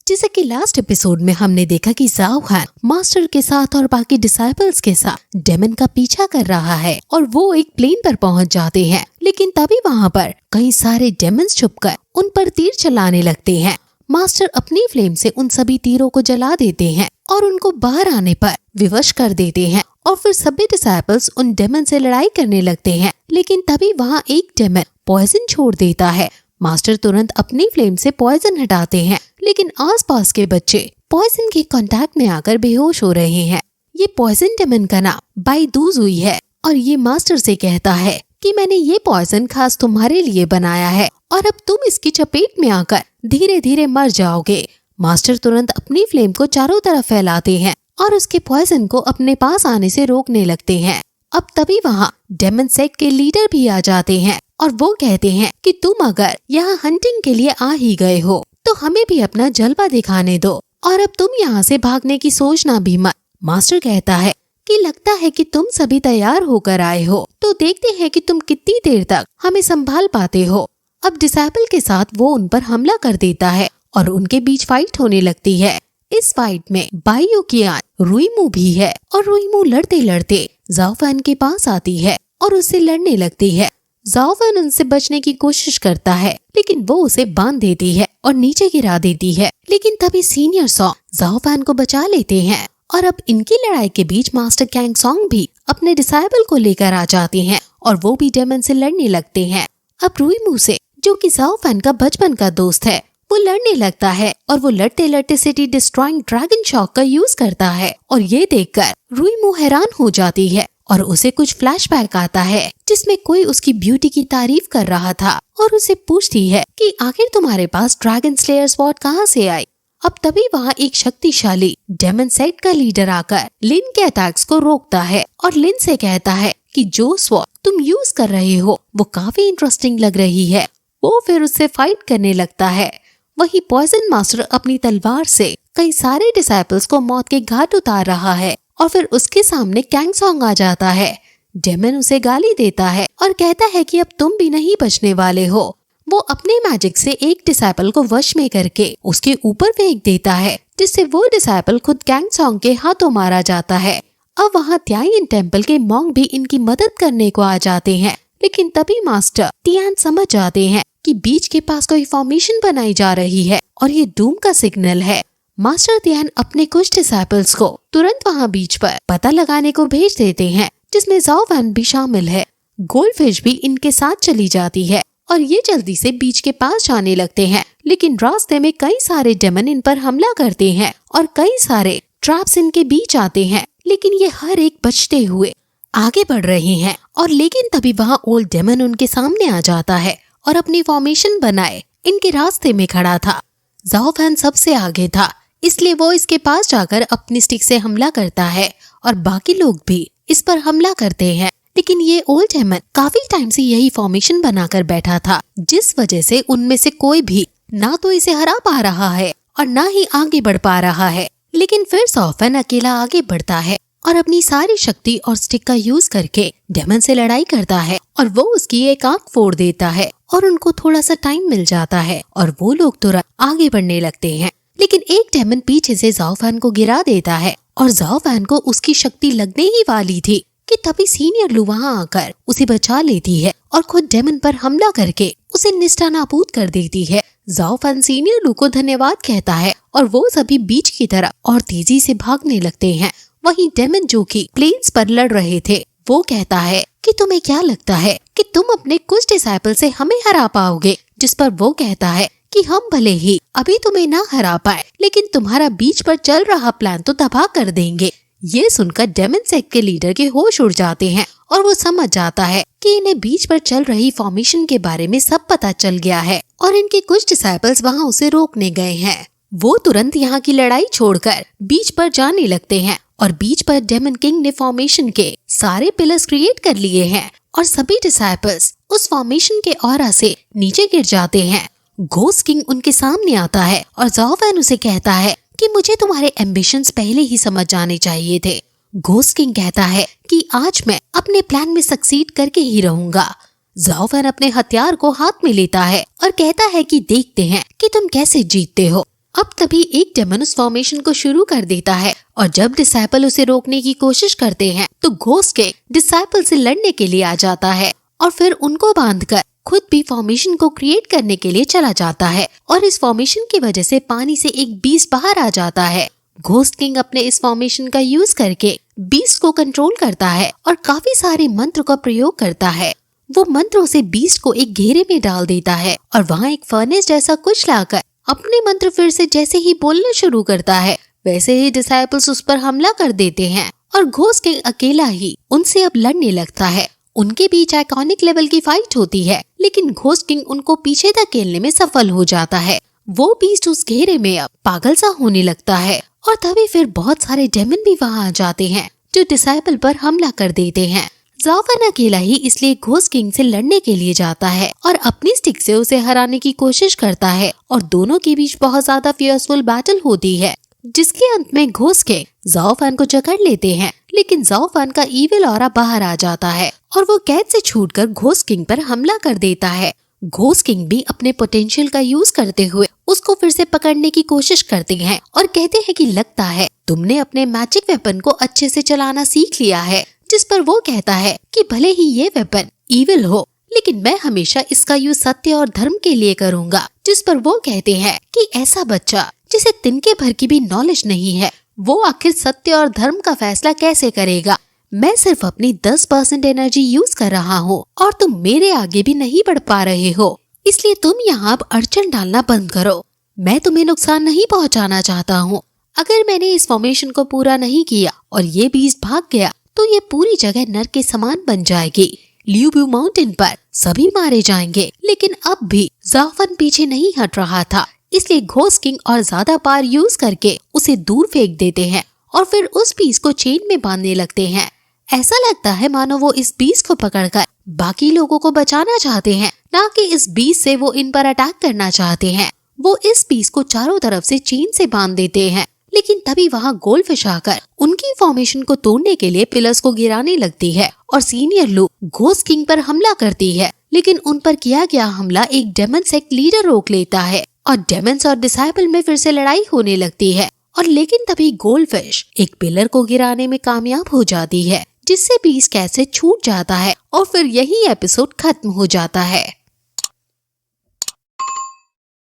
जैसे कि last episode में हमने देखा कि ज़ाओ हान मास्टर के साथ और बाकी डिसाइपल्स के साथ डेमन का पीछा कर रहा है और वो एक प्लेन पर पहुंच जाते हैं। लेकिन तभी वहां पर कई सारे डेमन्स छुपकर उन पर तीर चलाने लगते हैं। मास्टर अपनी फ्लेम से उन सभी तीरों को जला देते हैं और उनको बाहर आने पर विवश कर देते हैं और फिर सभी डिसाइपल्स उन डेमन से लड़ाई करने लगते हैं। लेकिन तभी वहाँ एक डेमन पॉइजन छोड़ देता है। मास्टर तुरंत अपनी फ्लेम से पॉइजन हटाते हैं, लेकिन आसपास के बच्चे पॉइजन के कांटेक्ट में आकर बेहोश हो रहे हैं। ये पॉइजन डेमन का नाम बाइदूजुई है और ये मास्टर से कहता है कि मैंने ये पॉइजन खास तुम्हारे लिए बनाया है और अब तुम इसकी चपेट में आकर धीरे धीरे मर जाओगे। मास्टर तुरंत अपनी फ्लेम को चारों तरफ फैलाते हैं और उसके पॉइजन को अपने पास आने से रोकने लगते हैं। अब तभी वहाँ डेमन सेक्ट के लीडर भी आ जाते हैं और वो कहते हैं कि तुम अगर यहाँ हंटिंग के लिए आ ही गए हो तो हमें भी अपना जलवा दिखाने दो और अब तुम यहाँ से भागने की सोचना भी मत। मास्टर कहता है कि लगता है कि तुम सभी तैयार होकर आए हो, तो देखते हैं कि तुम कितनी देर तक हमें संभाल पाते हो। अब डिसाइपल के साथ वो उन पर हमला कर देता है और उनके बीच फाइट होने लगती है। इस फाइट में बाइयोकियान रुईमू भी है और रुईमू लड़ते लड़ते ज़ाओ फैन के पास आती है और उससे लड़ने लगती है। ज़ाओ फैन उनसे बचने की कोशिश करता है, लेकिन वो उसे बांध देती है और नीचे गिरा देती है। लेकिन तभी सीनियर सॉन्ग ज़ाओ फैन को बचा लेते हैं और अब इनकी लड़ाई के बीच मास्टर कैंग सॉन्ग भी अपने डिसाइबल को लेकर आ जाते हैं और वो भी डेमन से लड़ने लगते हैं। अब रुईमू से, जो कि ज़ाओ फैन का बचपन का दोस्त है, वो लड़ने लगता है और वो लड़ते लड़ते सिटी डिस्ट्रॉइंग ड्रैगन शॉक का यूज करता है और ये देखकर रुईमू हैरान हो जाती है और उसे कुछ फ्लैशबैक आता है जिसमें कोई उसकी ब्यूटी की तारीफ कर रहा था और उसे पूछती है कि आखिर तुम्हारे पास ड्रैगन स्लेयर स्वॉर्ड कहाँ से आई। अब तभी वहाँ एक शक्तिशाली डेमन सेक्ट का लीडर आकर लिन के अटैक्स को रोकता है और लिन से कहता है कि जो स्वॉर्ड तुम यूज कर रहे हो वो काफी इंटरेस्टिंग लग रही है। वो फिर उससे फाइट करने लगता है। वही पॉइजन मास्टर अपनी तलवार से कई सारे डिसाइपल्स को मौत के घाट उतार रहा है और फिर उसके सामने कैंग सॉन्ग आ जाता है। डेमन उसे गाली देता है और कहता है कि अब तुम भी नहीं बचने वाले हो। वो अपने मैजिक से एक डिसाइपल को वश में करके उसके ऊपर फेंक देता है, जिससे वो डिसाइपल खुद कैंग सॉन्ग के हाथों मारा जाता है। अब वहाँ त्याइन टेम्पल के मॉन्क भी इनकी मदद करने को आ जाते हैं, लेकिन तभी मास्टर तियान समझ जाते हैं कि बीच के पास कोई फॉर्मेशन बनाई जा रही है और ये डूम का सिग्नल है। मास्टर तियान अपने कुछ डिसाइपल्स को तुरंत वहाँ बीच पर पता लगाने को भेज देते हैं, जिसमें ज़ाओ फैन भी शामिल है। गोल्डफिश भी इनके साथ चली जाती है और ये जल्दी से बीच के पास जाने लगते हैं, लेकिन रास्ते में कई सारे डेमन इन पर हमला करते हैं और कई सारे ट्रैप्स इनके बीच आते हैं, लेकिन ये हर एक बचते हुए आगे बढ़ रहे हैं। और लेकिन तभी वहाँ ओल्ड डेमन उनके सामने आ जाता है और अपनी फॉर्मेशन बनाए इनके रास्ते में खड़ा था। ज़ाओ फैन सबसे आगे था, इसलिए वो इसके पास जाकर अपनी स्टिक से हमला करता है और बाकी लोग भी इस पर हमला करते हैं। लेकिन ये ओल्ड डेमन काफी टाइम से यही फॉर्मेशन बनाकर बैठा था, जिस वजह से उनमें से कोई भी ना तो इसे हरा पा रहा है और ना ही आगे बढ़ पा रहा है। लेकिन फिर ज़ाओ फैन अकेला आगे बढ़ता है और अपनी सारी शक्ति और स्टिक का यूज करके डेमन से लड़ाई करता है और वो उसकी एक आंख फोड़ देता है और उनको थोड़ा सा टाइम मिल जाता है और वो लोग तुरंत आगे बढ़ने लगते हैं। लेकिन एक डेमन पीछे से ज़ाओ फैन को गिरा देता है और ज़ाओ फैन को उसकी शक्ति लगने ही वाली थी कि तभी सीनियर लू वहाँ आकर उसे बचा लेती है और खुद डेमन पर हमला करके उसे निस्तानाबूद कर देती है। ज़ाओ फैन सीनियर लू को धन्यवाद कहता है और वो सभी बीच की तरफ और तेजी से भागने लगते हैं। वहीं डेमन, जो कि प्लेन्स पर लड़ रहे थे, वो कहता है कि तुम्हें क्या लगता है कि तुम अपने कुछ डिसाइपल से हमें हरा पाओगे, जिस पर वो कहता है कि हम भले ही अभी तुम्हें ना हरा पाए, लेकिन तुम्हारा बीच पर चल रहा प्लान तो तबाह कर देंगे। ये सुनकर डेमन सेक्ट के लीडर के होश उड़ जाते हैं और वो समझ जाता है कि इन्हें बीच पर चल रही फॉर्मेशन के बारे में सब पता चल गया है और इनके कुछ डिसाइपल्स वहाँ उसे रोकने गए हैं। वो तुरंत यहाँ की लड़ाई छोड़कर बीच पर जाने लगते हैं और बीच पर डेमन किंग ने फॉर्मेशन के सारे पिलर्स क्रिएट कर लिए हैं और सभी डिसाइपल्स उस फॉर्मेशन के ऑरा से नीचे गिर जाते हैं। घोस्ट किंग उनके सामने आता है और ज़ाओ फैन उसे कहता है कि मुझे तुम्हारे एम्बिशंस पहले ही समझ जाने चाहिए थे। घोस्ट किंग कहता है कि आज मैं अपने प्लान में सक्सीड करके ही रहूंगा। ज़ाओ फैन अपने हथियार को हाथ में लेता है और कहता है कि देखते हैं कि तुम कैसे जीतते हो। अब तभी एक डेमन उस फॉर्मेशन को शुरू कर देता है और जब डिसाइपल उसे रोकने की कोशिश करते हैं तो घोस्ट किंग डिसाइपल से लड़ने के लिए आ जाता है और फिर उनको बांधकर खुद भी फॉर्मेशन को क्रिएट करने के लिए चला जाता है और इस फॉर्मेशन की वजह से पानी से एक बीस्ट बाहर आ जाता है। घोस्ट किंग अपने इस फॉर्मेशन का यूज करके बीस्ट को कंट्रोल करता है और काफी सारे मंत्र का प्रयोग करता है। वो मंत्रों से बीस्ट को एक घेरे में डाल देता है और वहाँ एक फर्नेस जैसा कुछ लाकर अपने मंत्र फिर से जैसे ही बोलना शुरू करता है वैसे ही डिसाइपल्स उस पर हमला कर देते हैं और घोस्ट किंग अकेला ही उनसे अब लड़ने लगता है। उनके बीच आइकॉनिक लेवल की फाइट होती है लेकिन घोस्ट किंग उनको पीछे धकेलने में सफल हो जाता है। वो बीस्ट उस घेरे में अब पागल सा होने लगता है और तभी फिर बहुत सारे डेमन भी वहाँ आ जाते हैं जो डिसाइपल पर हमला कर देते हैं। ज़ाओफन अकेला ही इसलिए घोस्ट किंग से लड़ने के लिए जाता है और अपनी स्टिक से उसे हराने की कोशिश करता है और दोनों के बीच बहुत ज्यादा फियर्सफुल बैटल होती है जिसके अंत में घोस्ट किंग ज़ाओफन को जकड़ लेते हैं लेकिन ज़ाओफन का ईविल ऑरा बाहर आ जाता है और वो कैद से छूटकर घोस्ट किंग पर हमला कर देता है। घोस्ट किंग भी अपने पोटेंशियल का यूज करते हुए उसको फिर से पकड़ने की कोशिश करते हैं और कहते हैं कि लगता है तुमने अपने मैजिक वेपन को अच्छे से चलाना सीख लिया है। जिस पर वो कहता है कि भले ही ये वेपन इविल हो लेकिन मैं हमेशा इसका यूज सत्य और धर्म के लिए करूँगा। जिस पर वो कहते हैं कि ऐसा बच्चा जिसे तिनके भर की भी नॉलेज नहीं है वो आखिर सत्य और धर्म का फैसला कैसे करेगा। मैं सिर्फ अपनी 10% एनर्जी यूज कर रहा हूँ और तुम मेरे आगे भी नहीं बढ़ पा रहे हो, इसलिए तुम यहाँ अब अड़चन डालना बंद करो। मैं तुम्हें नुकसान नहीं पहुँचाना चाहता हूँ। अगर मैंने इस फॉर्मेशन को पूरा नहीं किया और ये बीस्ट भाग गया तो ये पूरी जगह नर्क के समान बन जाएगी। लियू ब्यू माउंटेन पर सभी मारे जाएंगे लेकिन अब भी ज़ाओफन पीछे नहीं हट रहा था, इसलिए घोस्ट किंग और ज्यादा पावर यूज करके उसे दूर फेंक देते हैं और फिर उस पीस को चेन में बांधने लगते हैं। ऐसा लगता है मानो वो इस बीस को पकड़कर बाकी लोगों को बचाना चाहते हैं, ना कि इस बीस से वो इन पर अटैक करना चाहते हैं। वो इस बीस को चारों तरफ से चेन से बांध देते हैं लेकिन तभी वहाँ गोल्डफिश आकर उनकी फॉर्मेशन को तोड़ने के लिए पिलर्स को गिराने लगती है और सीनियर लू घोस्ट किंग पर हमला करती है लेकिन उन पर किया गया हमला एक डेमन सेक्ट लीडर रोक लेता है और डेमन्स और डिसाइपल में फिर से लड़ाई होने लगती है और लेकिन तभी गोल्डफिश एक पिलर को गिराने में कामयाब हो जाती है जिससे बीस्ट कैसे छूट जाता है और फिर यही एपिसोड खत्म हो जाता है।